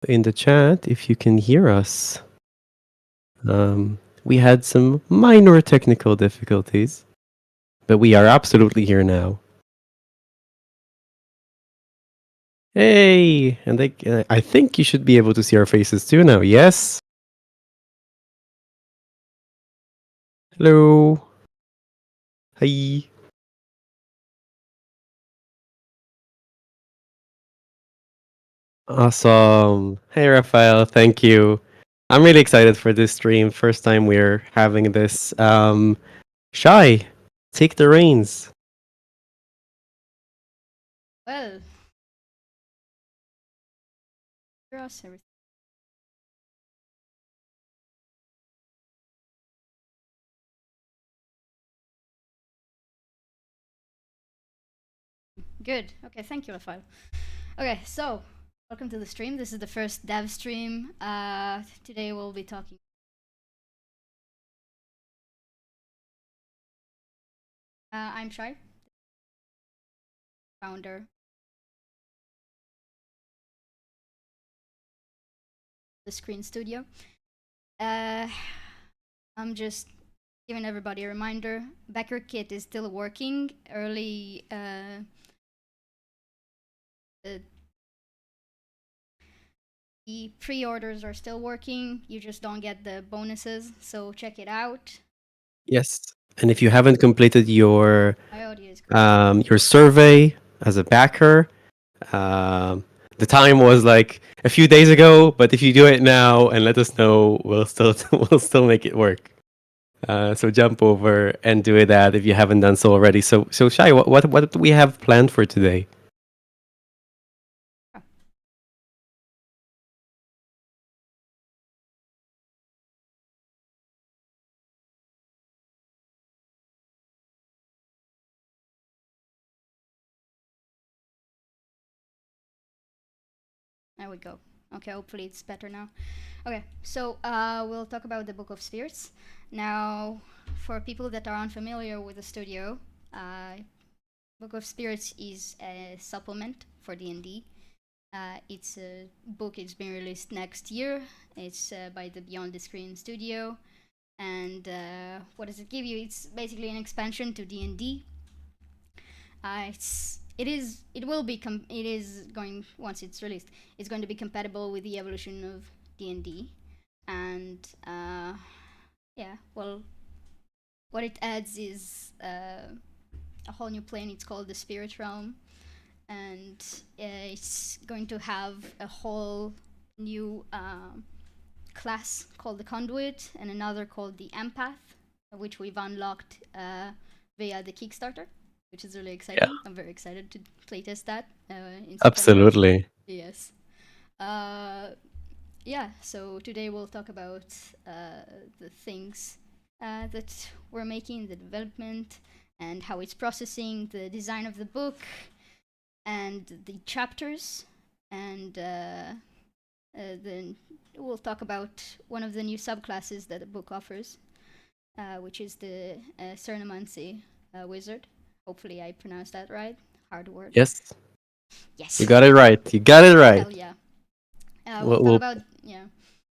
in the chat if you can hear us. We had some minor technical difficulties, but we are absolutely here now. Hey, and I think you should be able to see our faces too now. Yes. Hello. Hi. Awesome. Hey, Raphael. Thank you. I'm really excited for this stream. First time we're having this. Shy, take the reins. Well, cross everything. Good. Okay, thank you, Rafael. Okay, so welcome to the stream. This is the first dev stream. Today we'll be talking. I'm Shay, founder. The Screen Studio. I'm just giving everybody a reminder. Backer Kit is still working. Early. The pre-orders are still working. You just don't get the bonuses, so check it out. Yes. And if you haven't completed your My audio is your survey as a backer, the time was like a few days ago. But if you do it now and let us know, we'll still make it work. So jump over and do that if you haven't done so already. So Shai, what do we have planned for today? There we go. Okay, hopefully it's better now. Okay, so we'll talk about the Book of Spirits. Now, for people that are unfamiliar with the studio, Book of Spirits is a supplement for D&D. It's a book. It's being released next year. It's by the Beyond the Screen studio. And what does it give you? It's basically an expansion to D&D. It is going, once it's released, it's going to be compatible with the evolution of D&D. And yeah, well, what it adds is a whole new plane. It's called the Spirit Realm, and it's going to have a whole new class called the Conduit and another called the Empath, which we've unlocked via the Kickstarter, which is really exciting. Yeah. I'm very excited to playtest that in September. Absolutely. Yes. Yeah, so today we'll talk about the things that we're making, the development, and how it's processing, the design of the book, and the chapters, and then we'll talk about one of the new subclasses that the book offers, which is the Cernemancy wizard. Hopefully I pronounced that right. Hard word. Yes. Yes. You got it right. You got it right. Hell yeah.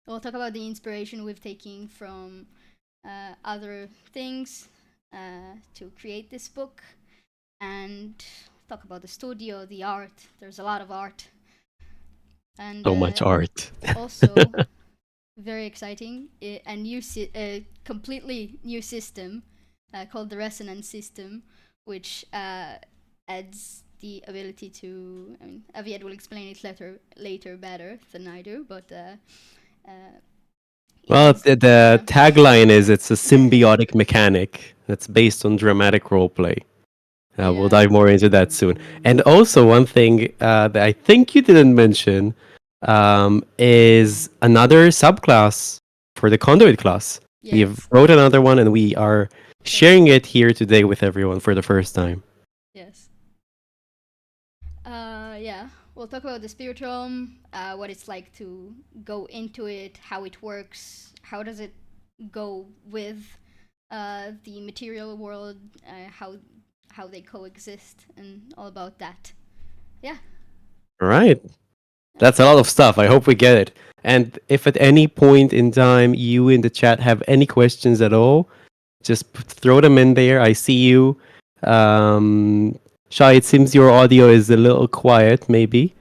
We'll talk about the inspiration we've taken from other things to create this book, and talk about the studio, the art. There's a lot of art. And so much art. Also, very exciting, a completely new system called the Resonance System, which adds the ability to. I mean, Aviad will explain it later better than I do, but. Well, the tagline is it's a symbiotic mechanic that's based on dramatic roleplay. We'll dive more into that soon. And also, one thing that I think you didn't mention is another subclass for the Conduit class. Yes. We've wrote another one, and we are sharing it here today with everyone for the first time. Yes. Yeah. We'll talk about the Spirit Realm, what it's like to go into it, how it works, how does it go with the material world, how they coexist, and all about that. Yeah. All right. That's a lot of stuff. I hope we get it. And if at any point in time you in the chat have any questions at all, just throw them in there. I see you. Shy, it seems your audio is a little quiet, maybe.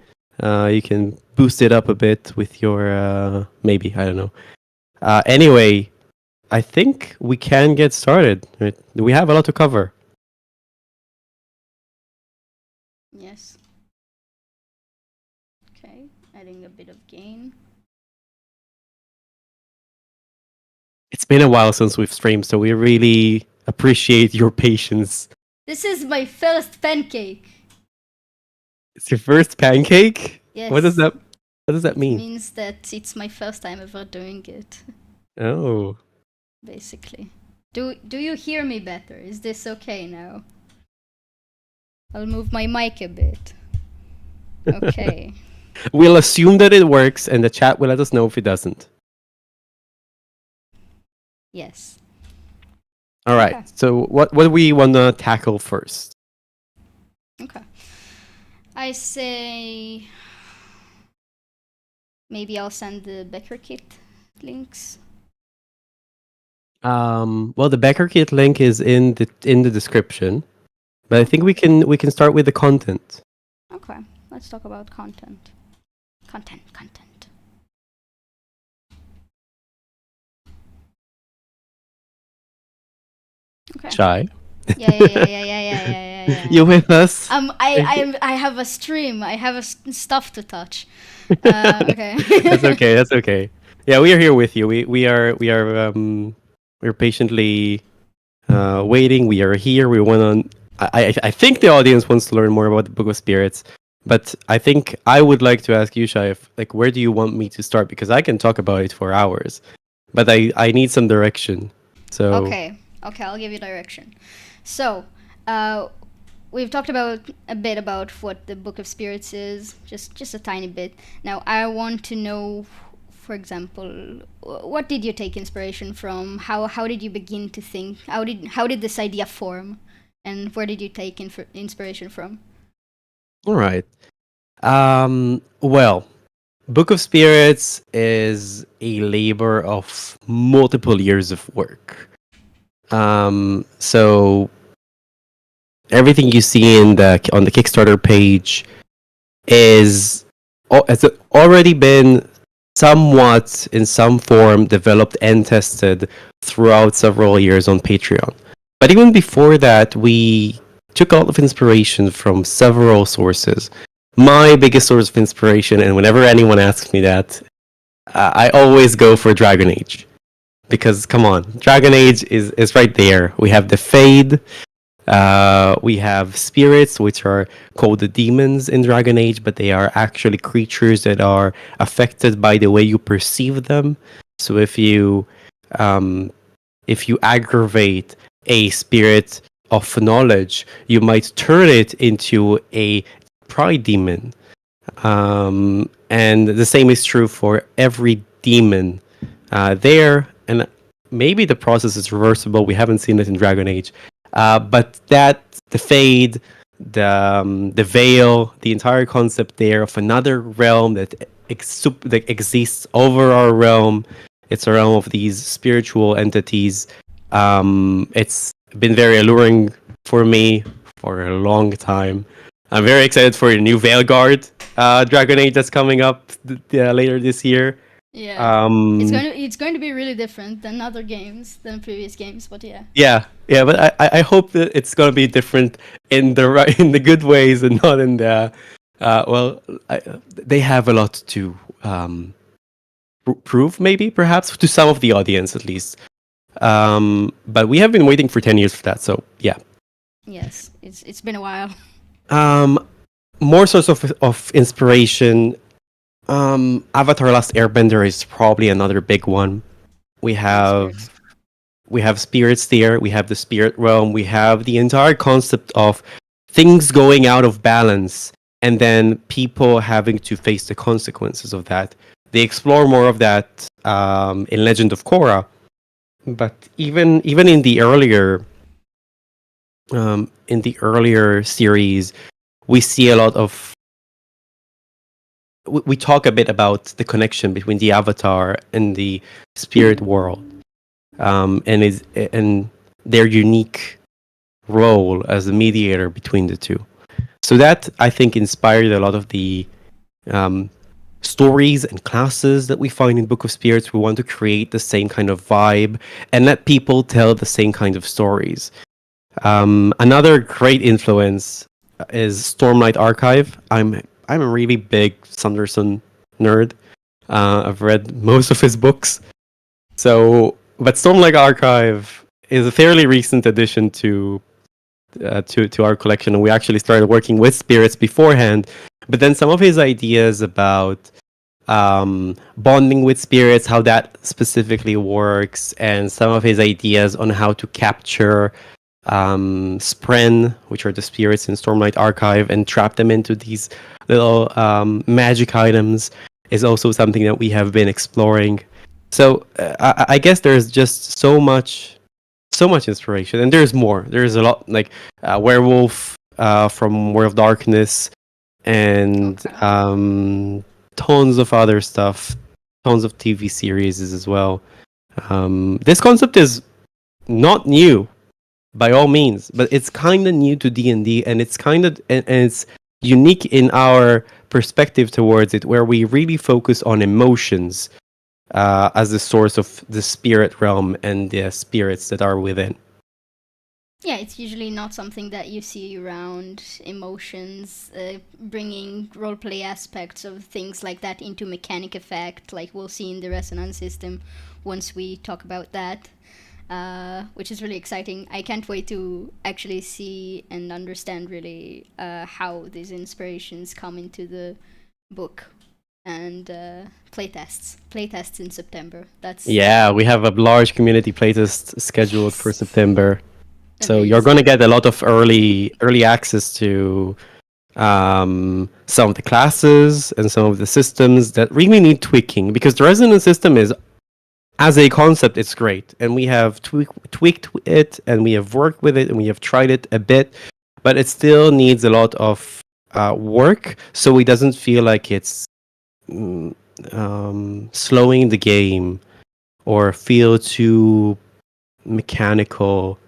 You can boost it up a bit with your, maybe, I don't know. Anyway, I think we can get started. Right? We have a lot to cover. Yes. Okay, adding a bit of gain. It's been a while since we've streamed, so we really appreciate your patience. This is my first pancake. It's your first pancake? Yes. What does that It mean? means that it's my first time ever doing it. Oh. Basically. Do you hear me better? Is this okay now? I'll move my mic a bit. Okay. We'll assume that it works and the chat will let us know if it doesn't. Yes. All right. Okay. So what do we want to tackle first? Okay. I say maybe I'll send the Becker kit links. Well, the Becker kit link is in the description, but I think we can start with the content. Okay. Let's talk about content. Content. Okay. Shy. Yeah. You with us? I have a stream. I have stuff to touch. Okay. That's okay. Yeah, we are here with you. We're patiently waiting. We are here. We want to. I think the audience wants to learn more about the Book of Spirits, but I think I would like to ask you, Shai, where do you want me to start? Because I can talk about it for hours, but I need some direction. So Okay, I'll give you direction. So, we've talked about a bit about what the Book of Spirits is, just a tiny bit. Now, I want to know, for example, what did you take inspiration from? How did you begin to think? How did this idea form? And where did you take inspiration from? all right. Well, Book of Spirits is a labor of multiple years of work. So everything you see on the Kickstarter page has already been somewhat in some form developed and tested throughout several years on Patreon. But even before that, we took a lot of inspiration from several sources. My biggest source of inspiration, and whenever anyone asks me that, I always go for Dragon Age. Because, come on, Dragon Age is right there. We have the Fade, we have spirits, which are called the demons in Dragon Age, but they are actually creatures that are affected by the way you perceive them. So if you aggravate a spirit of knowledge, you might turn it into a pride demon. And the same is true for every demon there. And maybe the process is reversible. We haven't seen it in Dragon Age. But the Fade, the Veil, the entire concept there of another realm that exists over our realm. It's a realm of these spiritual entities. It's been very alluring for me for a long time. I'm very excited for the new Veilguard Dragon Age that's coming up later this year. Yeah, it's going to be really different than other games, than previous games, but yeah. Yeah, but I hope that it's gonna be different in the good ways and not in the they have a lot to prove, maybe perhaps to some of the audience at least. But we have been waiting for 10 years for that, so yeah. Yes, it's been a while. More source of inspiration. Avatar: Last Airbender is probably another big one. We have spirits there. We have the spirit realm. We have the entire concept of things going out of balance and then people having to face the consequences of that. They explore more of that in Legend of Korra, but even in the earlier series, we see a lot of we talk a bit about the connection between the avatar and the spirit world, and their unique role as a mediator between the two. So that, I think, inspired a lot of the um, stories and classes that we find in Book of Spirits. We want to create the same kind of vibe and let people tell the same kind of stories. Another great influence is Stormlight Archive. I'm a really big Sanderson nerd. I've read most of his books. So, but Stormlight Archive is a fairly recent addition to our collection, and we actually started working with spirits beforehand. But then some of his ideas about bonding with spirits, how that specifically works, and some of his ideas on how to capture Spren, which are the spirits in Stormlight Archive, and trap them into these little magic items, is also something that we have been exploring. So I guess there's just so much inspiration, and there's more. There's a lot, like Werewolf from World of Darkness, and tons of other stuff, tons of TV series as well. This concept is not new by all means, but it's kind of new to D&D, and it's and it's unique in our perspective towards it, where we really focus on emotions as the source of the spirit realm and the spirits that are within. Yeah, it's usually not something that you see around emotions, bringing roleplay aspects of things like that into mechanic effect, like we'll see in the resonance system once we talk about that, which is really exciting. I can't wait to actually see and understand really how these inspirations come into the book. And playtests in September. Yeah, we have a large community playtest scheduled for September. So Amazing. you're going to get a lot of early access to some of the classes and some of the systems that really need tweaking, because the resonance system is, as a concept, it's great, and we have tweaked it, and we have worked with it, and we have tried it a bit, but it still needs a lot of work, so it doesn't feel like it's slowing the game or feel too mechanical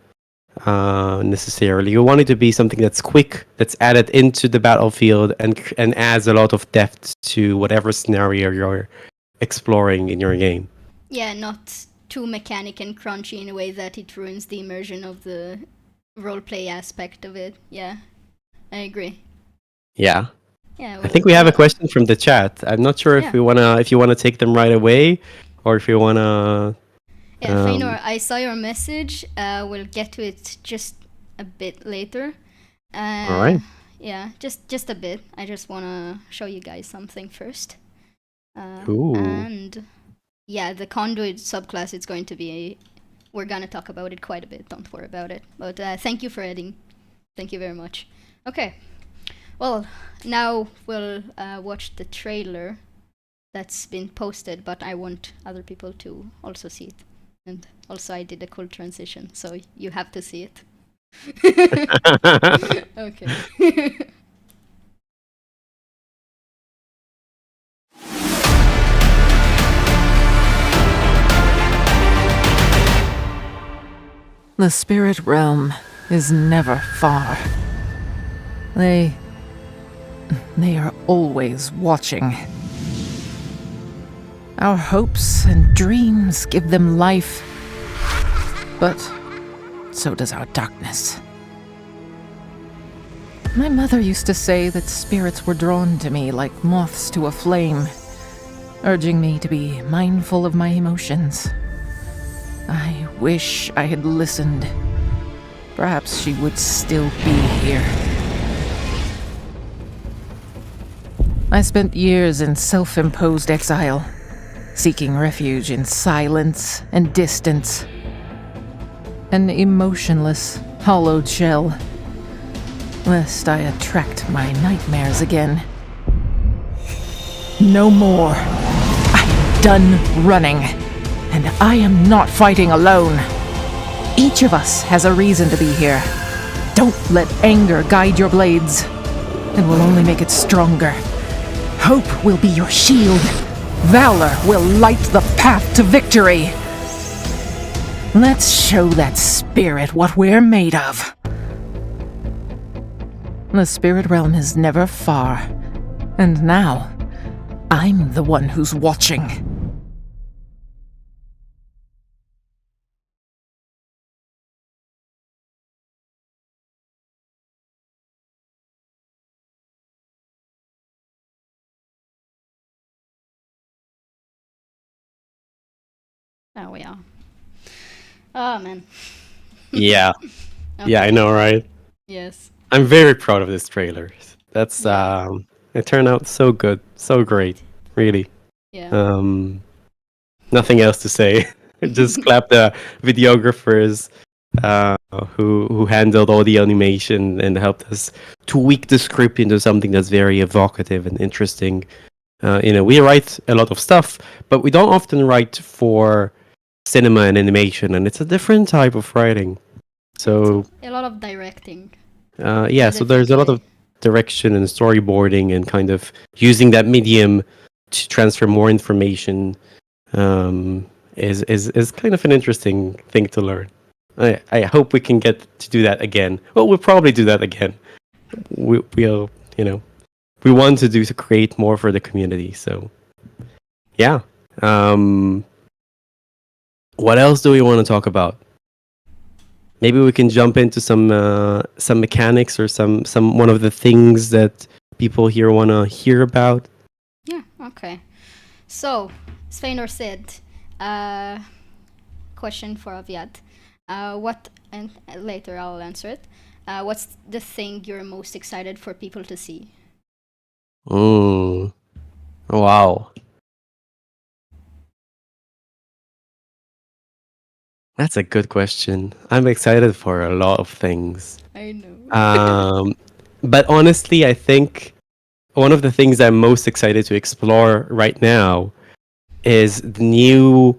necessarily. You want it to be something that's quick, that's added into the battlefield, and adds a lot of depth to whatever scenario you're exploring in your game. Yeah, not too mechanic and crunchy in a way that it ruins the immersion of the roleplay aspect of it. Yeah, I agree. Yeah. Yeah, I think we have a question from the chat. I'm not sure if you wanna take them right away, or if you wanna. Yeah, Feanor, I saw your message. We'll get to it just a bit later. All right. Yeah, just a bit. I just wanna show you guys something first. Ooh. And yeah, the conduit subclass. It's going to be. We're gonna talk about it quite a bit. Don't worry about it. But thank you for adding. Thank you very much. Okay. Well, now we'll watch the trailer that's been posted, but I want other people to also see it. And also I did a cool transition, so you have to see it. Okay. The spirit realm is never far. They are always watching. Our hopes and dreams give them life, but so does our darkness. My mother used to say that spirits were drawn to me like moths to a flame, urging me to be mindful of my emotions. I wish I had listened. Perhaps she would still be here. I spent years in self-imposed exile, seeking refuge in silence and distance. An emotionless, hollowed shell, lest I attract my nightmares again. No more. I am done running, and I am not fighting alone. Each of us has a reason to be here. Don't let anger guide your blades. It will only make it stronger. Hope will be your shield. Valor will light the path to victory. Let's show that spirit what we're made of. The spirit realm is never far, and now I'm the one who's watching. Oh, we are. Oh, man. Yeah. Yeah, I Okay. know, right? Yes. I'm very proud of this trailer. That's Yeah. it turned out so good, so great, really. Yeah. Nothing else to say. Just clap the videographers who handled all the animation and helped us tweak the script into something that's very evocative and interesting. We write a lot of stuff, but we don't often write for cinema and animation, and it's a different type of writing. So It's a lot of directing. yeah, so there's a lot of direction and storyboarding and kind of using that medium to transfer more information is kind of an interesting thing to learn. I hope we can get to do that again. Well, we'll probably do that again. We'll we want to create more for the community. So yeah. What else do we want to talk about? Maybe we can jump into some mechanics or some one of the things that people here want to hear about. Yeah, okay. So, Sveinor said, question for Aviad. And later I'll answer it. What's the thing you're most excited for people to see? Wow. That's a good question. I'm excited for a lot of things. I know. But honestly, I think one of the things I'm most excited to explore right now is the new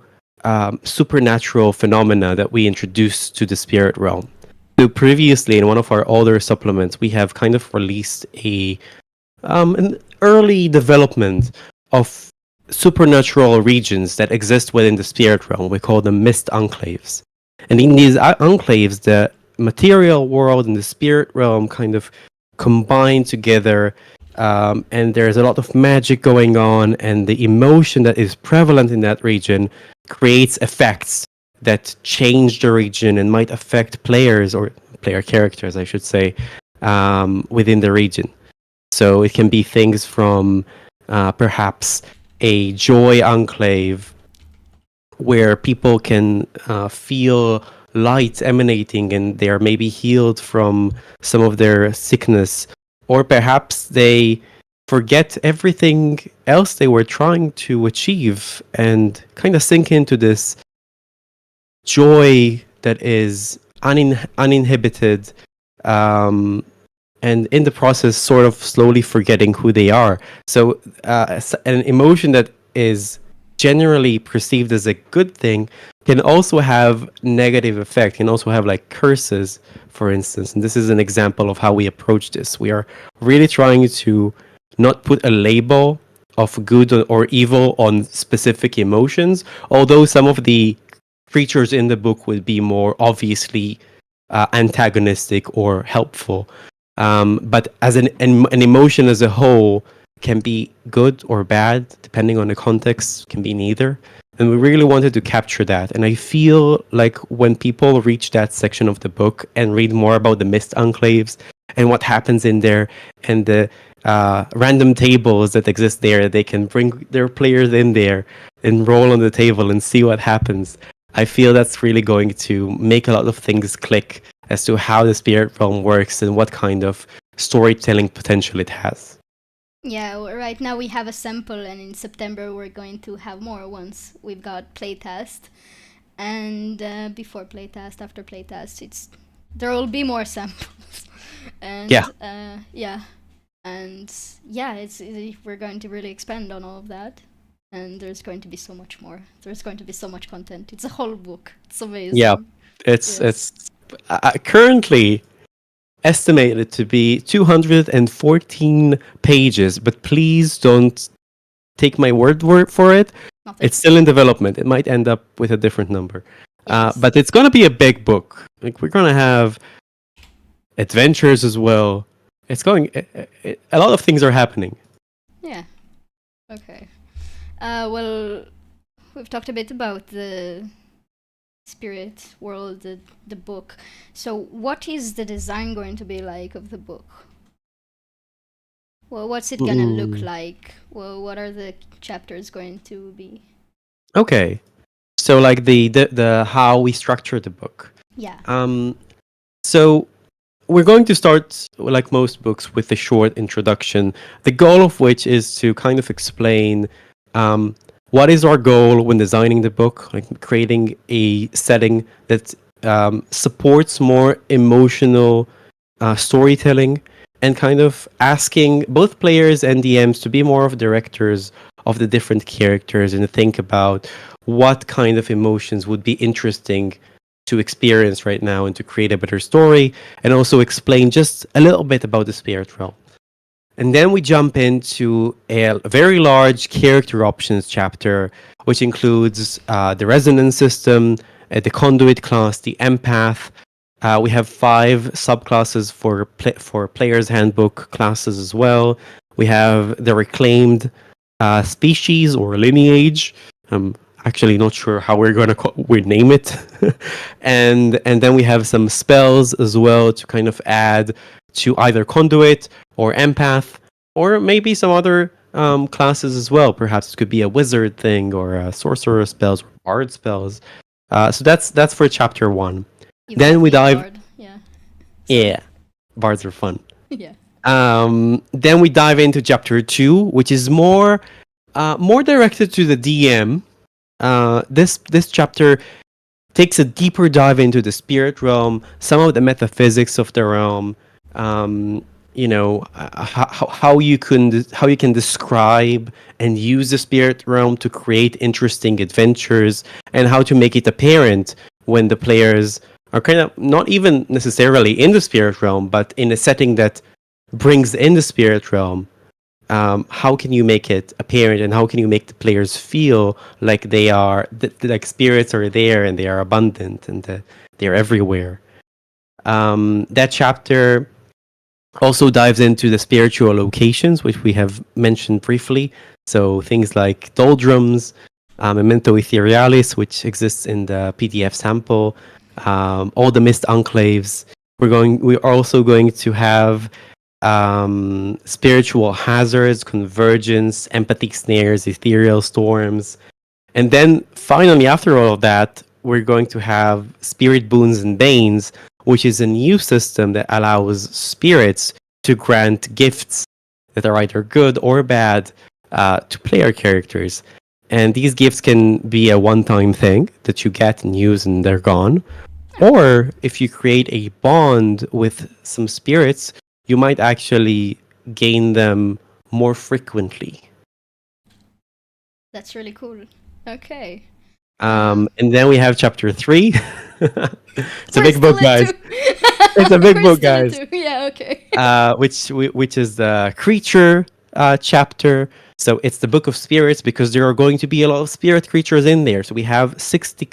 supernatural phenomena that we introduced to the spirit realm. So previously, in one of our older supplements, we have kind of released an early development of supernatural regions that exist within the spirit realm. We call them mist enclaves. And in these enclaves, the material world and the spirit realm kind of combine together, and there's a lot of magic going on, and the emotion that is prevalent in that region creates effects that change the region and might affect players or player characters, I should say, within the region. So it can be things from perhaps a joy enclave where people can feel light emanating and they are maybe healed from some of their sickness, or perhaps they forget everything else they were trying to achieve and kind of sink into this joy that is uninhibited, and in the process sort of slowly forgetting who they are. So an emotion that is generally perceived as a good thing can also have negative effect, can also have like curses, for instance. And this is an example of how we approach this. We are really trying to not put a label of good or evil on specific emotions, although some of the creatures in the book would be more obviously antagonistic or helpful. But as an emotion as a whole can be good or bad, depending on the context, can be neither. And we really wanted to capture that. And I feel like when people reach that section of the book and read more about the mist enclaves and what happens in there and the random tables that exist there, they can bring their players in there and roll on the table and see what happens. I feel that's really going to make a lot of things click as to how the spirit realm works and what kind of storytelling potential it has. Yeah, right now we have a sample, and in September we're going to have more once we've got playtest. And before playtest, after playtest, there will be more samples. And Yeah. we're going to really expand on all of that. And there's going to be so much more. There's going to be so much content. It's a whole book. It's amazing. Yeah, it's currently estimated to be 214 pages, but please don't take my word for it. Nothing. It's still in development. It might end up with a different number. Yes. But it's going to be a big book. Like, we're going to have adventures as well. It's going. A lot of things are happening. Yeah. Okay. Well, we've talked a bit about the spirit world, the book. So, what is the design going to be like of the book? Well, what's it gonna look like? Well, what are the chapters going to be? Okay. So, like the how we structure the book. Yeah. So we're going to start, like most books, with a short introduction, the goal of which is to kind of explain what is our goal when designing the book, like creating a setting that supports more emotional storytelling, and kind of asking both players and DMs to be more of directors of the different characters and think about what kind of emotions would be interesting to experience right now and to create a better story, and also explain just a little bit about the spirit realm. And then we jump into a very large character options chapter, which includes the resonance system, the conduit class, the empath. We have 5 subclasses for players' handbook classes as well. We have the reclaimed species or lineage. I'm actually not sure how we're going to we name it. and then we have some spells as well to kind of add to either conduit or empath, or maybe some other classes as well. Perhaps it could be a wizard thing, or a sorcerer spells, or bard spells. So that's for chapter 1. You've Then got we me a dive. bard, yeah. Yeah, bards are fun. Yeah. Then we dive into chapter 2, which is more directed to the DM. This chapter takes a deeper dive into the spirit realm, some of the metaphysics of the realm. How you can describe and use the spirit realm to create interesting adventures, and how to make it apparent when the players are kind of not even necessarily in the spirit realm, but in a setting that brings in the spirit realm. How can you make it apparent, and how can you make the players feel like they are, like spirits are there and they are abundant and they're everywhere? That chapter also dives into the spiritual locations, which we have mentioned briefly. So things like doldrums, memento etherealis, which exists in the PDF sample, all the mist enclaves. We're also going to have spiritual hazards, convergence, empathic snares, ethereal storms. And then finally, after all of that, we're going to have spirit boons and banes, which is a new system that allows spirits to grant gifts that are either good or bad to player characters. And these gifts can be a one-time thing that you get and use and they're gone. Or if you create a bond with some spirits, you might actually gain them more frequently. That's really cool. Okay. And then we have chapter 3. It's a We're big book, still guys. into- It's a big We're book, still guys. into- Yeah, okay. Which is the creature chapter. So it's the book of spirits, because there are going to be a lot of spirit creatures in there. So we have 60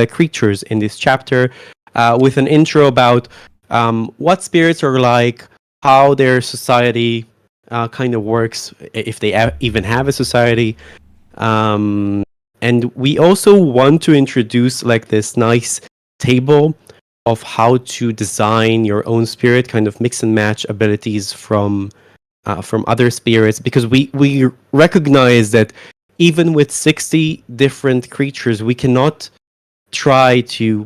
creatures in this chapter, with an intro about what spirits are like, how their society kind of works, if they even have a society. And we also want to introduce like this nice table of how to design your own spirit, kind of mix and match abilities from other spirits, because we recognize that even with 60 different creatures, we cannot try to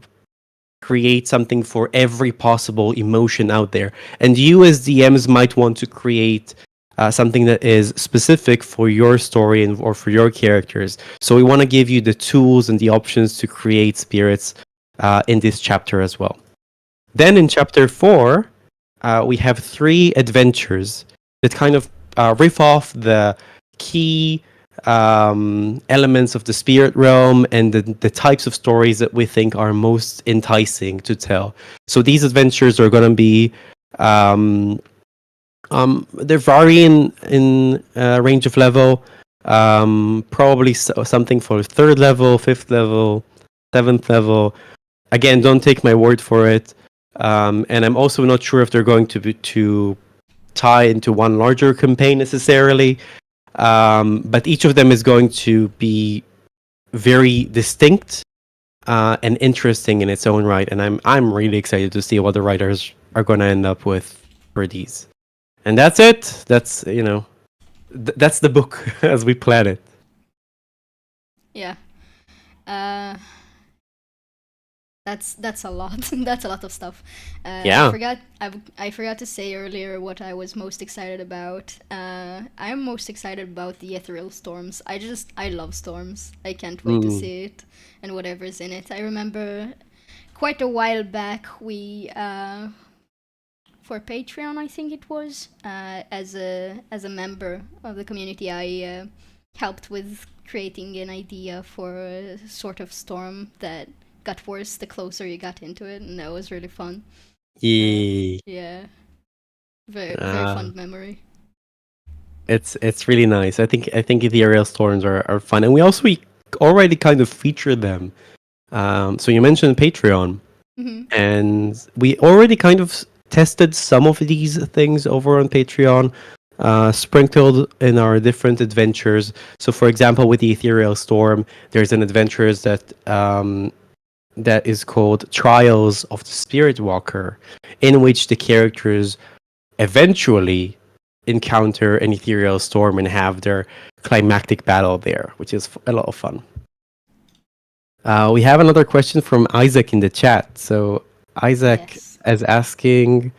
create something for every possible emotion out there. And you as DMs might want to create something that is specific for your story or for your characters. So we want to give you the tools and the options to create spirits in this chapter as well. Then in chapter 4, we have 3 adventures that kind of riff off the key elements of the spirit realm and the types of stories that we think are most enticing to tell. So these adventures are going to be Um, they're varying in range of level. Probably something for third level, fifth level, seventh level. Again, don't take my word for it. And I'm also not sure if they're going to tie into one larger campaign necessarily. But each of them is going to be very distinct and interesting in its own right. And I'm really excited to see what the writers are going to end up with for these. And that's it. That's that's the book as we plan it. Yeah. Uh, that's a lot. That's a lot of stuff. Yeah. I forgot to say earlier what I was most excited about. I'm most excited about the ethereal storms. I love storms. I can't wait to see it and whatever's in it. I remember quite a while back we for Patreon, I think it was, as a member of the community, I helped with creating an idea for a sort of storm that got worse the closer you got into it, and that was really fun. Yeah, very fun memory. It's really nice. I think the aerial storms are fun, and we already kind of featured them. So you mentioned Patreon, and we already kind of tested some of these things over on Patreon, sprinkled in our different adventures. So, for example, with the ethereal storm, there's an adventure that is called Trials of the Spirit Walker, in which the characters eventually encounter an ethereal storm and have their climactic battle there, which is a lot of fun. We have another question from Isaac in the chat. So Isaac is asking,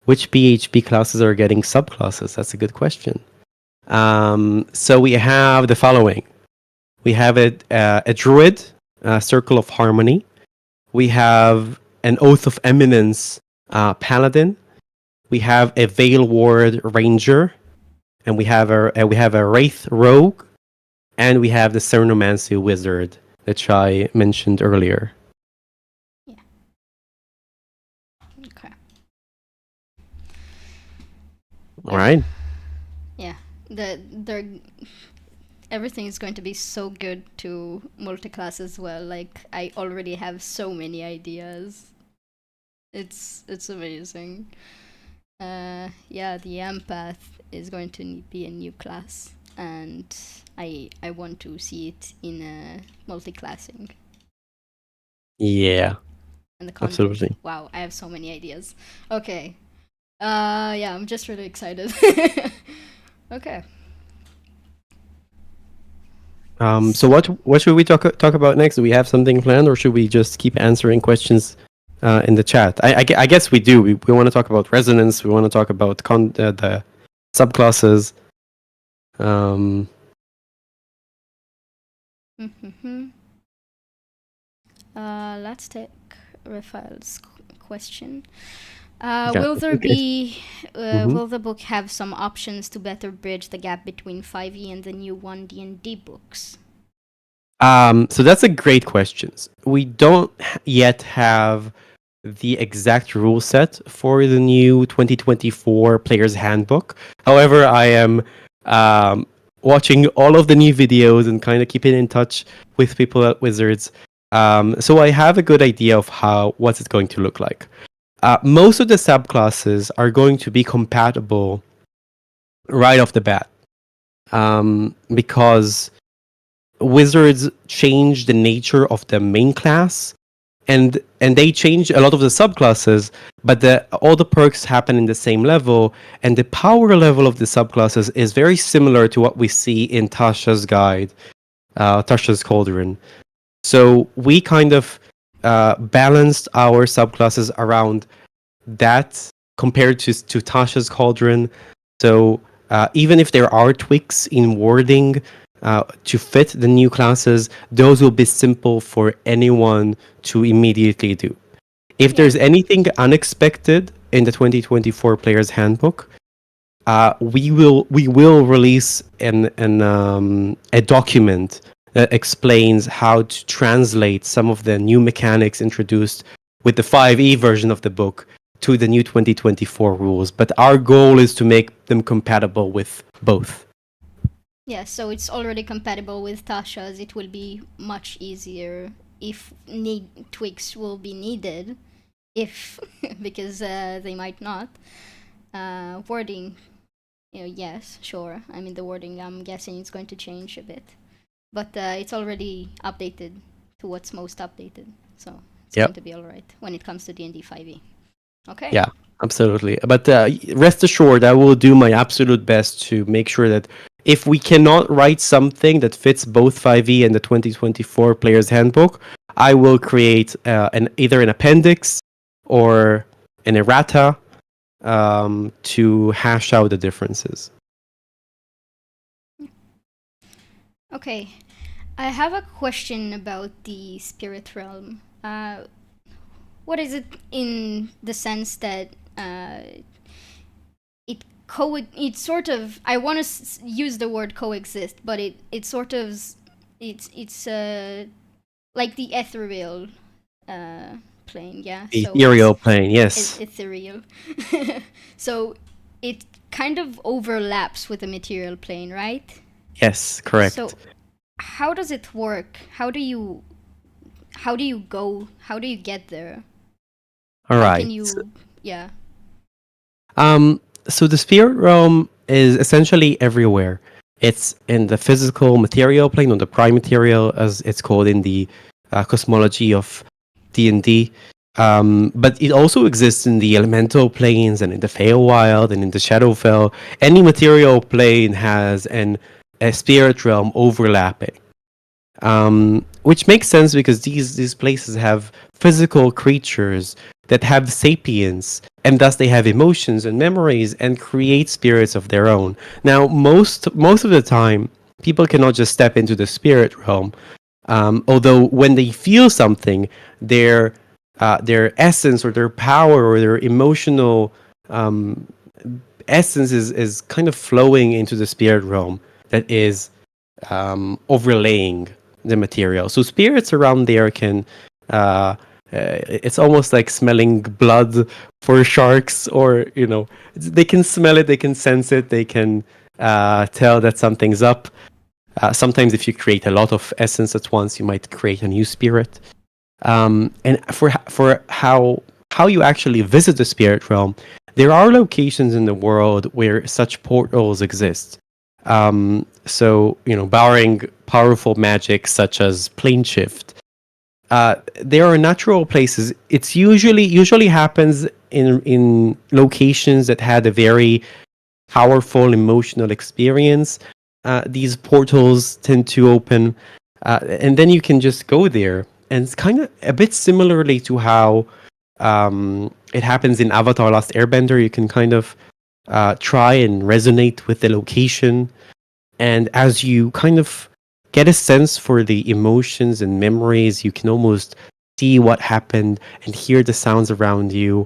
which PHP classes are getting subclasses? That's a good question. So we have the following. We have a druid, Circle of Harmony. We have an Oath of Eminence paladin. We have a Veil Ward ranger, and we have a Wraith rogue, and we have the Cerunomancy wizard that Shay mentioned earlier. Yeah. Okay. All right. Yeah. Everything is going to be so good to multi-class as well. Like, I already have so many ideas. It's amazing. Yeah, the empath is going to be a new class, and I want to see it in multi-classing. Yeah. And the content. Absolutely. Wow, I have so many ideas. Okay. Yeah, I'm just really excited. Okay. So what should we talk about next? Do we have something planned, or should we just keep answering questions in the chat? I guess we do. We want to talk about resonance. We want to talk about the subclasses. Let's take Raphael's question. Will there be? Will the book have some options to better bridge the gap between 5e and the new 1 D&D books? So that's a great question. We don't yet have the exact rule set for the new 2024 Player's Handbook. However, I am watching all of the new videos and kind of keeping in touch with people at Wizards. So I have a good idea of what it's going to look like. Most of the subclasses are going to be compatible right off the bat, because Wizards changed the nature of the main class, and they changed a lot of the subclasses, but all the perks happen in the same level, and the power level of the subclasses is very similar to what we see in Tasha's guide, Tasha's Cauldron. So we kind of balanced our subclasses around that compared to Tasha's Cauldron. So even if there are tweaks in wording to fit the new classes, those will be simple for anyone to immediately do. If there's anything unexpected in the 2024 Player's Handbook, we will release a document that explains how to translate some of the new mechanics introduced with the 5e version of the book to the new 2024 rules, but our goal is to make them compatible with both. Yeah, so it's already compatible with Tasha's. It will be much easier if tweaks will be needed, if because they might not. Wording, yes, sure. I mean, the wording, I'm guessing it's going to change a bit, but it's already updated to what's most updated, so it's Yep. going to be all right when it comes to D&D 5e. Okay. Yeah, absolutely. But rest assured, I will do my absolute best to make sure that if we cannot write something that fits both 5e and the 2024 Player's Handbook, I will create either an appendix or an errata to hash out the differences. Okay, I have a question about the spirit realm. What is it in the sense that it sort of, I want to use the word coexist, but it sort of it's like the ethereal plane, yeah. Ethereal plane, yes. Ethereal. So it kind of overlaps with the material plane, right? Yes, correct. So how does it work? How do you get there? All How right. can you, yeah. So the spirit realm is essentially everywhere. It's in the physical material plane, or the prime material, as it's called in the cosmology of D&D. But it also exists in the elemental planes and in the Feywild and in the Shadowfell. Any material plane has a spirit realm overlapping. Which makes sense because these places have physical creatures that have sapience, and thus they have emotions and memories and create spirits of their own. Now, most of the time, people cannot just step into the spirit realm. Although when they feel something, their essence or their power or their emotional essence is kind of flowing into the spirit realm that is overlaying the material. So spirits around there can it's almost like smelling blood for sharks, or they can smell it, they can sense it, they can tell that something's up. Sometimes if you create a lot of essence at once, you might create a new spirit. And for how you actually visit the spirit realm, there are locations in the world where such portals exist. So, barring powerful magic such as plane shift, there are natural places. It's usually happens in locations that had a very powerful emotional experience. These portals tend to open, and then you can just go there. And it's kind of a bit similarly to how it happens in Avatar: Last Airbender. You can kind of try and resonate with the location, and as you kind of get a sense for the emotions and memories, you can almost see what happened and hear the sounds around you,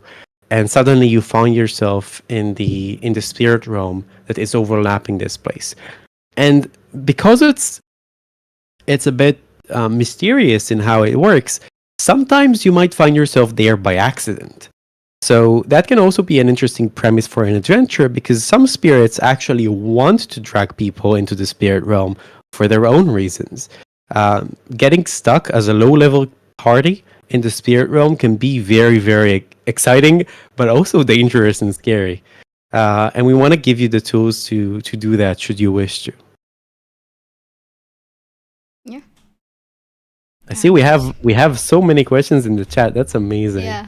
and suddenly you find yourself in the spirit realm that is overlapping this place. And because it's a bit mysterious in how it works, sometimes you might find yourself there by accident. So that can also be an interesting premise for an adventure, because some spirits actually want to drag people into the spirit realm for their own reasons. Getting stuck as a low-level party in the spirit realm can be very, very exciting, but also dangerous and scary. And we want to give you the tools to do that, should you wish to. Yeah. I see we have so many questions in the chat. That's amazing. Yeah.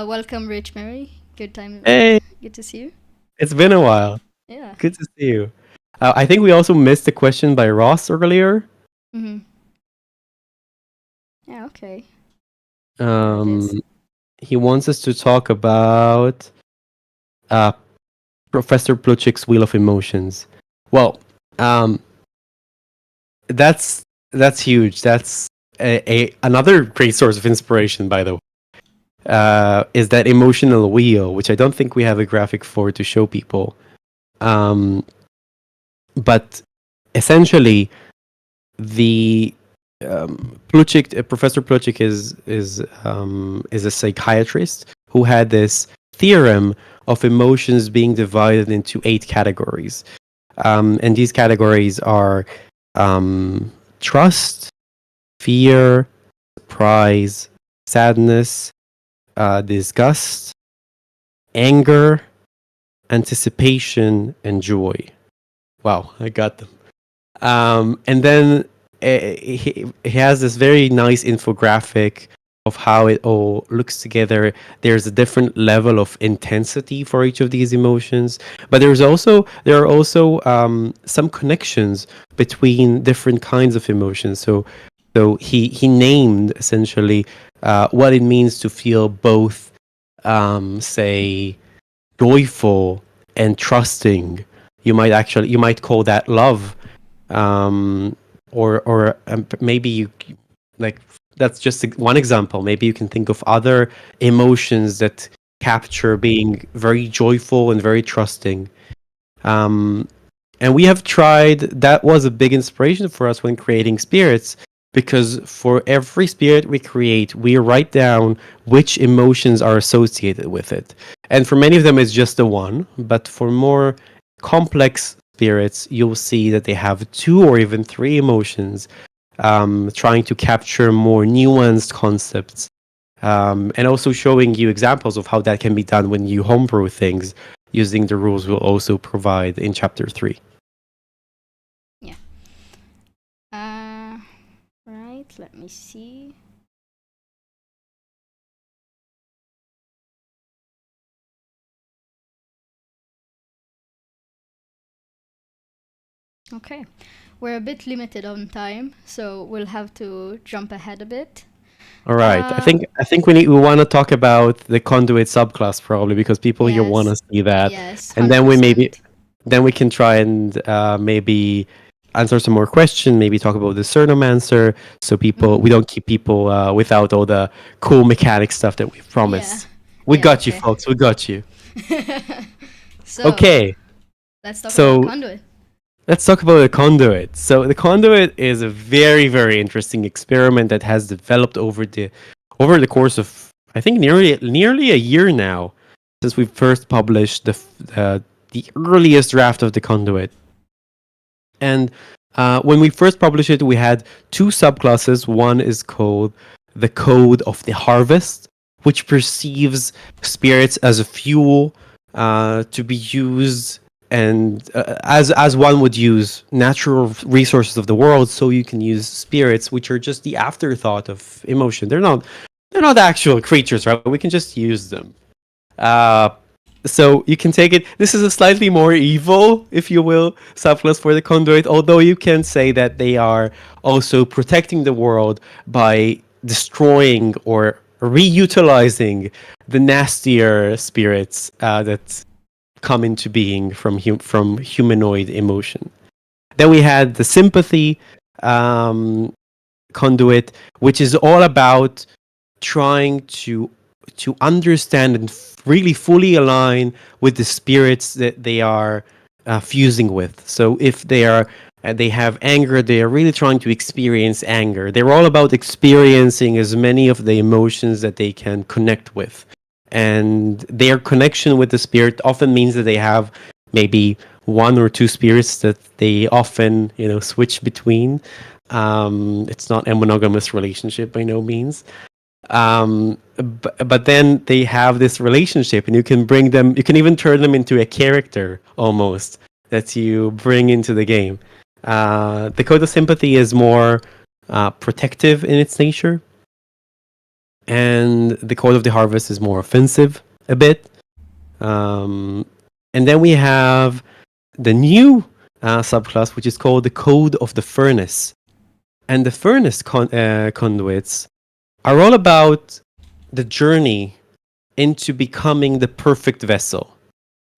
Welcome, Rich Mary. Good time. Hey, Good to see you. it's been a while. Yeah. Good to see you. I think we also missed a question by Ross earlier. Mm-hmm. Yeah. Okay. There it is. He wants us to talk about Professor Plutchik's Wheel of Emotions. Well, that's huge. That's another great source of inspiration, by the way. Is that emotional wheel, which I don't think we have a graphic for to show people. But essentially, the Plutchik, Professor Plutchik is a psychiatrist who had this theorem of emotions being divided into 8 categories. And these categories are trust, fear, surprise, sadness, disgust, anger, anticipation, and joy. Wow, I got them. And then he has this very nice infographic of how it all looks together. There's a different level of intensity for each of these emotions, but there are also some connections between different kinds of emotions. So he named essentially what it means to feel both, say, joyful and trusting. You might call that love, or maybe you like that's just one example. Maybe you can think of other emotions that capture being very joyful and very trusting. Um, and we have tried. That was a big inspiration for us when creating spirits, because for every spirit we create, we write down which emotions are associated with it. And for many of them, it's just the one. But for more complex spirits, you'll see that they have 2 or even 3 emotions, trying to capture more nuanced concepts, and also showing you examples of how that can be done when you homebrew things using the rules we'll also provide in chapter 3. Yeah. Right. Let me see. Okay. We're a bit limited on time, so we'll have to jump ahead a bit. All right. I think we want to talk about the conduit subclass probably, because people here want to Yes. see that, Yes, and then 100%. we can try and maybe answer some more questions. Maybe talk about the Cernomancer, so we don't keep people without all the cool mechanic stuff that we've promised. We Yeah, got you, okay. folks. We got you. So, Okay. let's talk about So conduit. let's talk about the conduit. So the conduit is a very, very interesting experiment that has developed over the course of, I think, nearly a year now, since we first published the earliest draft of the conduit. And when we first published it, we had 2 subclasses. One is called the Code of the Harvest, which perceives spirits as a fuel to be used, and as one would use natural resources of the world, so you can use spirits, which are just the afterthought of emotion. They're not actual creatures, right? We can just use them. Uh, so you can take it. This is a slightly more evil, if you will, subclass for the conduit. Although you can say that they are also protecting the world by destroying or reutilizing the nastier spirits that come into being from humanoid emotion. Then we had the sympathy um, conduit, which is all about trying to understand and really fully align with the spirits that they are fusing with. So if they have anger, they are really trying to experience anger. They're all about experiencing as many of the emotions that they can connect with. And their connection with the spirit often means that they have maybe 1 or 2 spirits that they often, switch between. It's not a monogamous relationship by no means. But then they have this relationship, and you can even turn them into a character almost that you bring into the game. The Code of Sympathy is more protective in its nature, and the Code of the Harvest is more offensive a bit. And then we have the new subclass, which is called the Code of the Furnace. And the Furnace conduits are all about the journey into becoming the perfect vessel.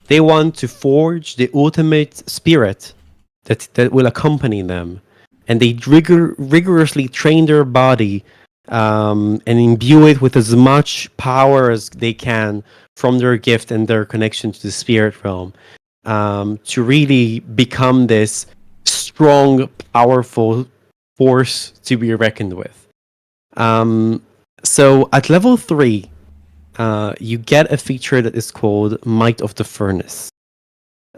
They want to forge the ultimate spirit that will accompany them. And they rigorously train their body and imbue it with as much power as they can from their gift and their connection to the spirit realm, to really become this strong, powerful force to be reckoned with. So at level 3, you get a feature that is called Might of the Furnace.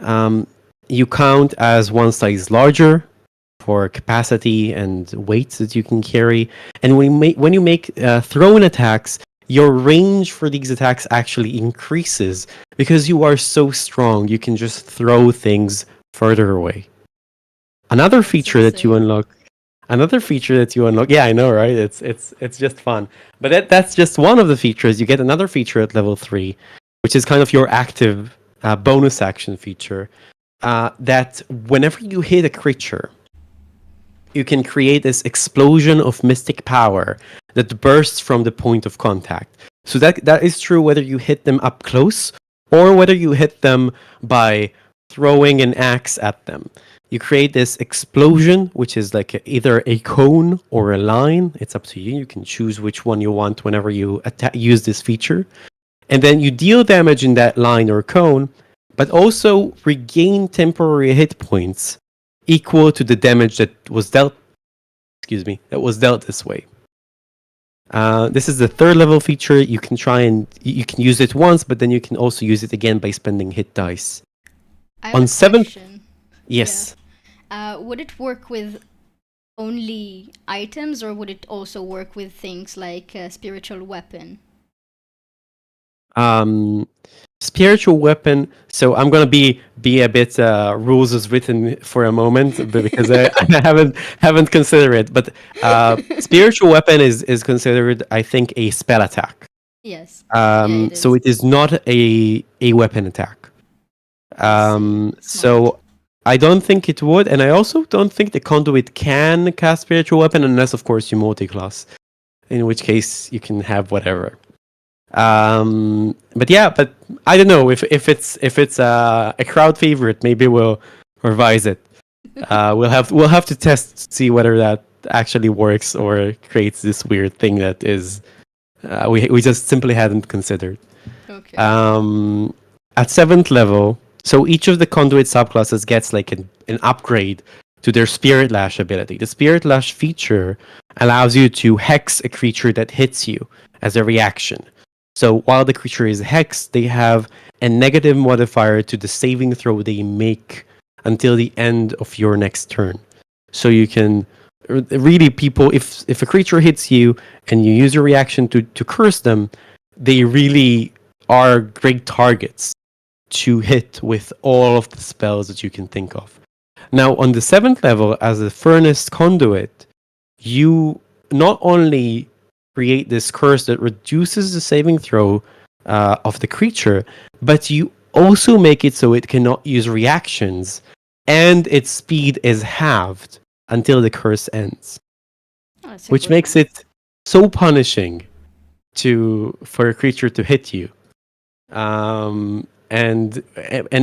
You count as one size larger for capacity and weights that you can carry. And when you make thrown attacks, your range for these attacks actually increases because you are so strong. You can just throw things further away. Another feature that you unlock. Another feature that you unlock. Yeah, I know, right? It's just fun. But that's just one of the features. You get another feature at level 3, which is kind of your active bonus action feature. That whenever you hit a creature, you can create this explosion of mystic power that bursts from the point of contact. So that is true whether you hit them up close or whether you hit them by throwing an axe at them. You create this explosion, which is like either a cone or a line. It's up to you. You can choose which one you want whenever you use this feature. And then you deal damage in that line or cone, but also regain temporary hit points equal to the damage that was dealt. That was dealt this way. This is the 3rd level feature. You can you can use it once, but then you can also use it again by spending hit dice. I have On a 7th, question. yes. Would it work with only items, or would it also work with things like a spiritual weapon? Spiritual weapon. So I'm gonna be a bit rules as written for a moment, because I haven't considered it. But spiritual weapon is considered, I think, a spell attack. Yes. So it is not a weapon attack. So I don't think it would, and I also don't think the conduit can cast spiritual weapon unless, of course, you multi-class. In which case, you can have whatever. But I don't know if it's a crowd favorite. Maybe we'll revise it. We'll have to test, see whether that actually works or creates this weird thing that is we just simply hadn't considered. Okay. At 7th level, so each of the conduit subclasses gets like an upgrade to their Spirit Lash ability. The Spirit Lash feature allows you to hex a creature that hits you as a reaction. So while the creature is hexed, they have a negative modifier to the saving throw they make until the end of your next turn. So you can really, people, if a creature hits you and you use your reaction to curse them, they really are great targets to hit with all of the spells that you can think of. Now, on the 7th level, as a Furnace Conduit, you not only create this curse that reduces the saving throw of the creature, but you also make it so it cannot use reactions, and its speed is halved until the curse ends, which makes it so punishing for a creature to hit you. And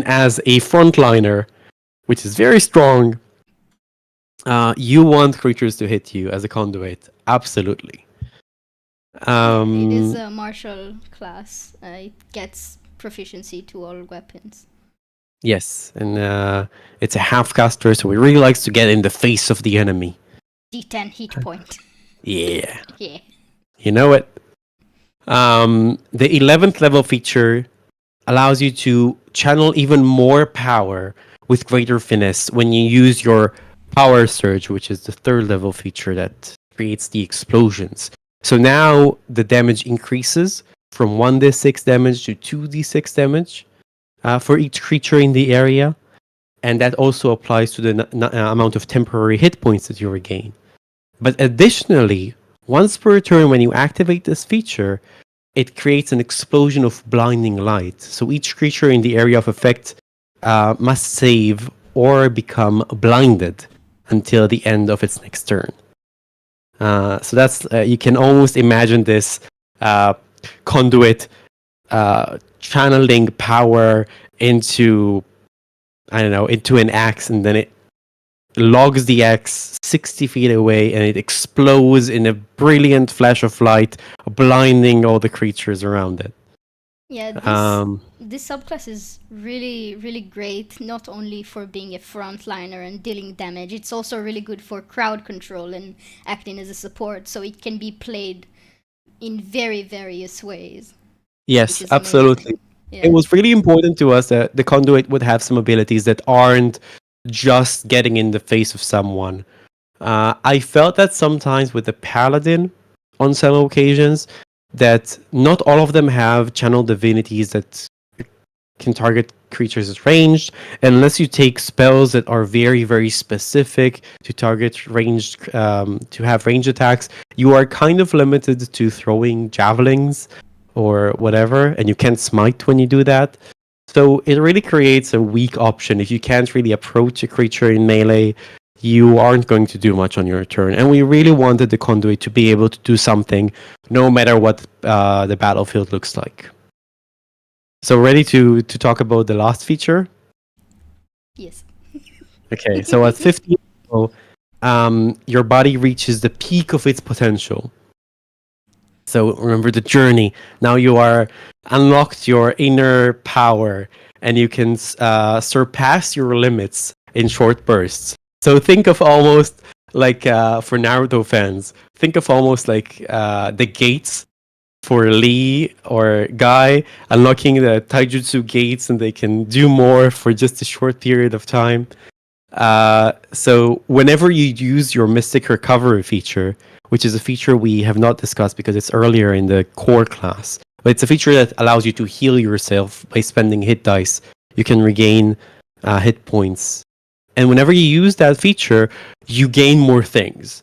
as a frontliner, which is very strong, you want creatures to hit you as a conduit, absolutely. It is a martial class. It gets proficiency to all weapons. Yes, and it's a half caster, so it really likes to get in the face of the enemy. D10 hit point. Yeah. Yeah. You know it. The 11th level feature allows you to channel even more power with greater finesse when you use your Power Surge, which is the 3rd level feature that creates the explosions. So now the damage increases from 1d6 damage to 2d6 damage for each creature in the area. And that also applies to the amount of temporary hit points that you regain. But additionally, once per turn when you activate this feature, it creates an explosion of blinding light. So each creature in the area of effect must save or become blinded until the end of its next turn. So that's you can almost imagine this conduit channeling power into, I don't know, into an axe, and then it logs the axe 60 feet away, and it explodes in a brilliant flash of light, blinding all the creatures around it. Yeah, this subclass is really, really great, not only for being a frontliner and dealing damage, it's also really good for crowd control and acting as a support, so it can be played in very various ways. which Yes, is absolutely. amazing. It Yeah. was really important to us that the conduit would have some abilities that aren't just getting in the face of someone. I felt that sometimes with the paladin, on some occasions, that not all of them have channel divinities that can target creatures at ranged, unless you take spells that are very, very specific to target ranged, to have range attacks. You are kind of limited to throwing javelins or whatever, and you can't smite when you do that. So it really creates a weak option. If you can't really approach a creature in melee, you aren't going to do much on your turn. And we really wanted the conduit to be able to do something no matter what the battlefield looks like. So ready to talk about the last feature? Yes. Okay, so at 50, your body reaches the peak of its potential. So remember the journey. Now you are unlocked your inner power, and you can surpass your limits in short bursts. So think of almost like for Naruto fans, think of almost like the gates for Lee or Guy, unlocking the taijutsu gates, and they can do more for just a short period of time. So whenever you use your Mystic Recovery feature, which is a feature we have not discussed because it's earlier in the core class, but it's a feature that allows you to heal yourself by spending hit dice. You can regain hit points. And whenever you use that feature, you gain more things.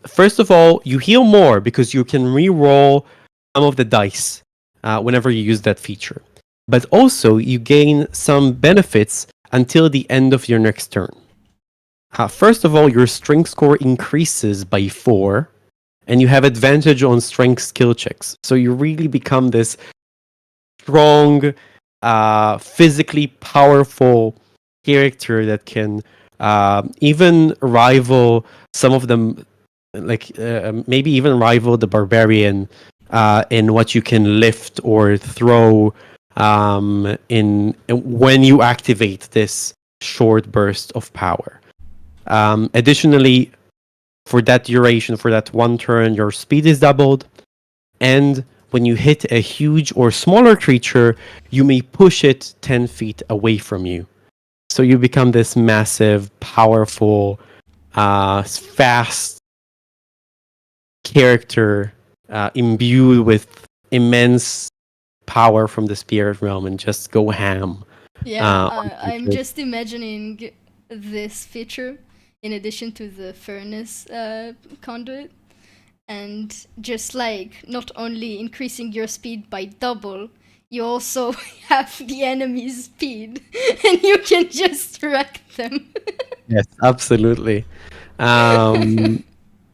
First of all, you heal more because you can re-roll some of the dice whenever you use that feature. But also, you gain some benefits until the end of your next turn. First of all, your strength score increases by 4, and you have advantage on strength skill checks. So you really become this strong, physically powerful character that can even rival some of them, like maybe even rival the barbarian in what you can lift or throw in when you activate this short burst of power. Additionally, for that duration, for that one turn, your speed is doubled, and when you hit a huge or smaller creature, you may push it 10 feet away from you. So you become this massive, powerful, fast character imbued with immense power from the spirit realm and just go ham. Yeah, On I'm creatures. just imagining this feature in addition to the furnace conduit, and just like not only increasing your speed by double, you also have the enemy's speed, and you can just wreck them. Yes, absolutely. Um,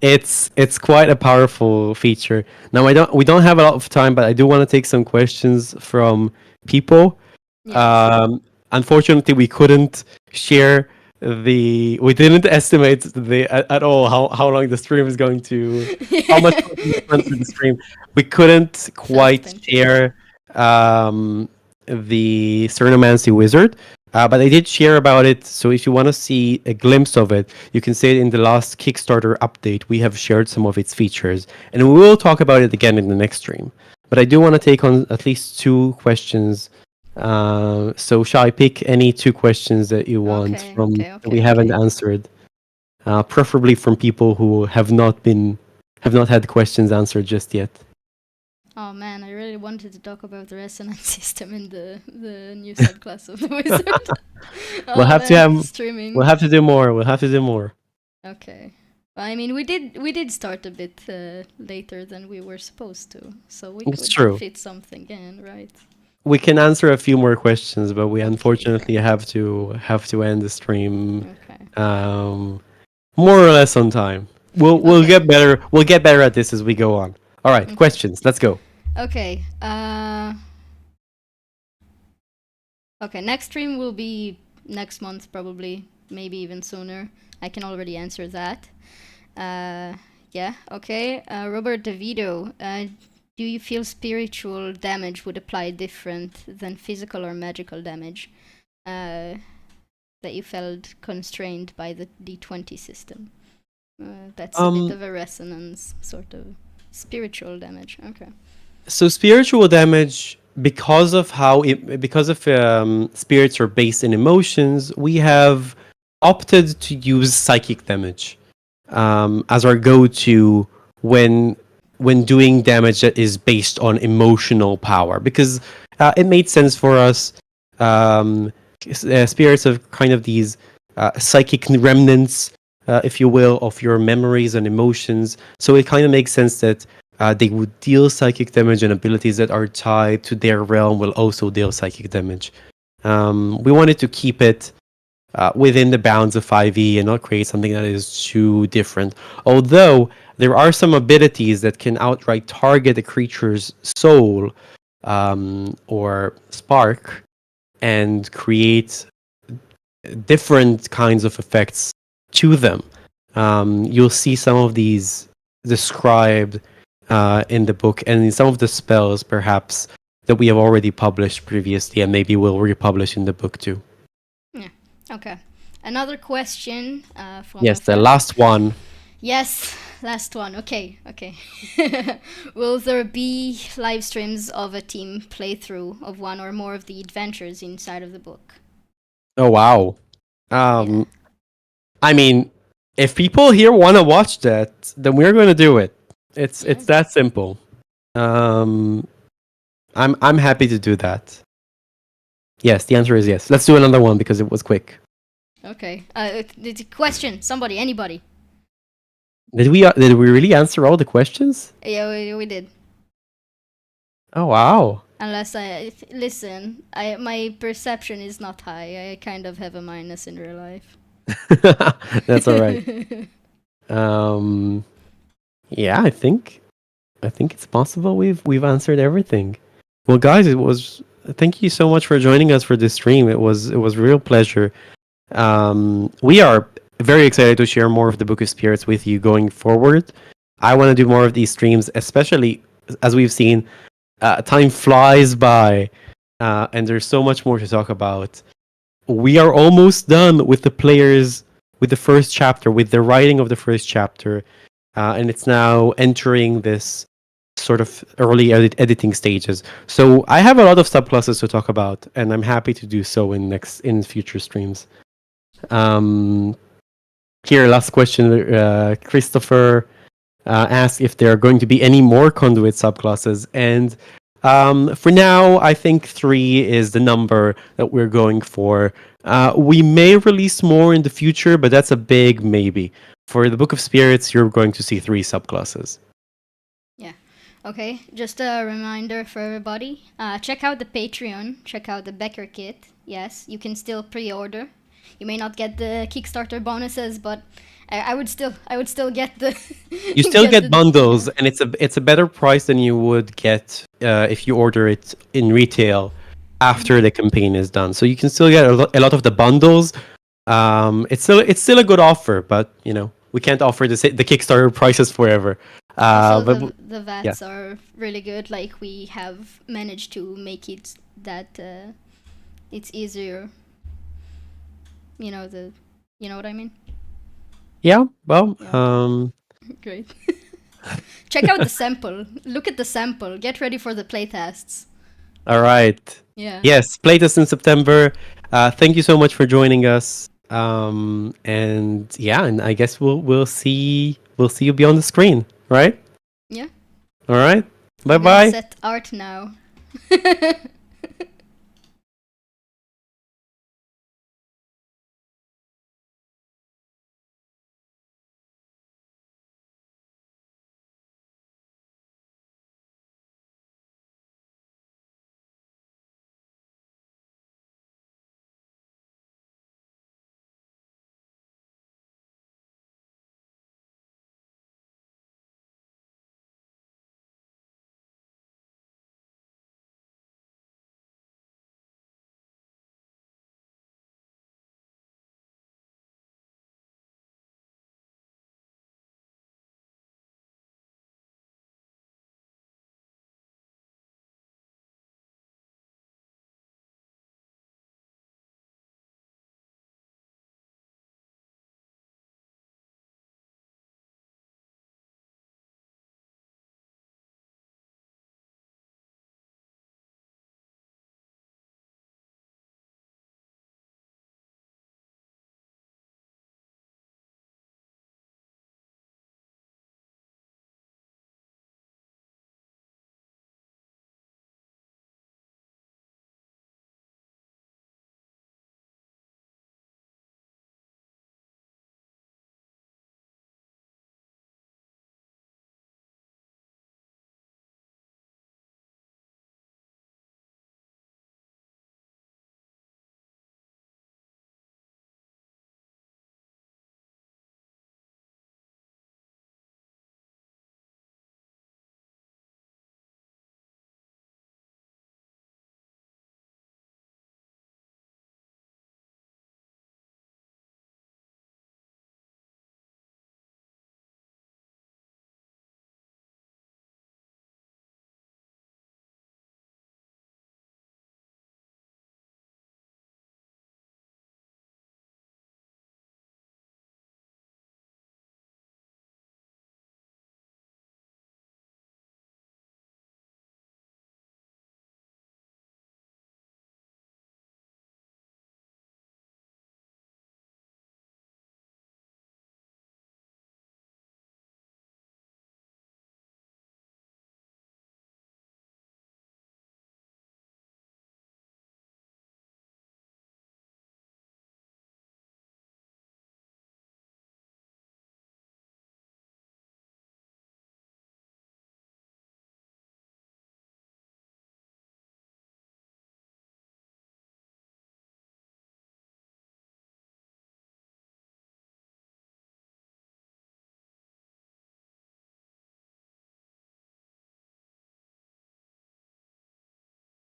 it's quite a powerful feature. Now we don't have a lot of time, but I do want to take some questions from people. Yes. Unfortunately, we couldn't share we didn't estimate at all how long the stream is going to how much we're going to spend for the stream. We couldn't quite Self-tempting. share the Cernomancy Wizard, but I did share about it. So if you want to see a glimpse of it, you can see it in the last Kickstarter update. We have shared some of its features, and we will talk about it again in the next stream. But I do want to take on at least 2 questions. So shall I pick any 2 questions that you want Okay, from okay, that we okay, haven't okay. answered? Preferably from people who have not had questions answered just yet. Oh man, I really wanted to talk about the resonance system in the new subclass of the wizard. We'll Oh have to man, have streaming. we'll have to do more. We'll have to do more. Okay. I mean, we did start a bit later than we were supposed to, so we It's could true. fit something in, right? We can answer a few more questions, but we Okay, unfortunately fine. have to end the stream Okay. um, more or less on time. We'll Okay. get better. We'll get better at this as we go on. All right, Okay. questions. Let's go. Okay. Okay. Next stream will be next month, probably, maybe even sooner. I can already answer that. Yeah. Okay. Robert DeVito. Do you feel spiritual damage would apply different than physical or magical damage? That you felt constrained by the D20 system. That's a bit Um, of a resonance, sort of spiritual damage. Okay. So spiritual damage, because of spirits are based in emotions, we have opted to use psychic damage as our go-to when doing damage that is based on emotional power, because it made sense for us. Spirits of kind of these psychic remnants, if you will, of your memories and emotions. So it kind of makes sense that they would deal psychic damage, and abilities that are tied to their realm will also deal psychic damage. We wanted to keep it within the bounds of 5e and not create something that is too different. Although there are some abilities that can outright target a creature's soul or spark and create different kinds of effects to them. You'll see some of these described in the book, and in some of the spells, perhaps, that we have already published previously, and maybe we'll republish in the book too. Yeah. Okay. Another question from Yes, a the friend. last one. Yes, last one. Okay. Will there be live streams of a team playthrough of one or more of the adventures inside of the book? Oh wow. Yeah. I mean, if people here want to watch that, then we're going to do it. It's that simple. I'm happy to do that. Yes, the answer is yes. Let's do another one because it was quick. Okay. The question. Somebody. Anybody. Did we really answer all the questions? Yeah, we did. Oh wow. Unless listen, my perception is not high. I kind of have a minus in real life. That's all right. Yeah, I think it's possible we've answered everything. Well, guys, thank you so much for joining us for this stream. It was a real pleasure. We are very excited to share more of the Book of Spirits with you going forward. I want to do more of these streams, especially as we've seen, time flies by, and there's so much more to talk about. We are almost done with the players, with the first chapter, with the writing of the first chapter, and it's now entering this sort of early editing stages. So I have a lot of subclasses to talk about, and I'm happy to do so in future streams. Here, last question. Christopher asked if there are going to be any more conduit subclasses, and for now, I think 3 is the number that we're going for. We may release more in the future, but that's a big maybe. For the Book of Spirits, you're going to see 3 subclasses. Yeah. Okay. Just a reminder for everybody. Check out the Patreon. Check out the Becker kit. Yes, you can still pre-order. You may not get the Kickstarter bonuses, but I would still get the. You still get bundles, and it's a better price than you would get if you order it in retail after the campaign is done. So you can still get a lot of the bundles. It's still a good offer, but we can't offer the Kickstarter prices forever. Also, the VATs are really good. Like, we have managed to make it that it's easier. You know what I mean? Yeah. Well. Great. Check out the sample. Look at the sample. Get ready for the playtests. All right. Yeah. Yes, playtest in September. Thank you so much for joining us. And I guess we'll see you beyond the screen, right? Yeah. All right. Bye bye. Set art now.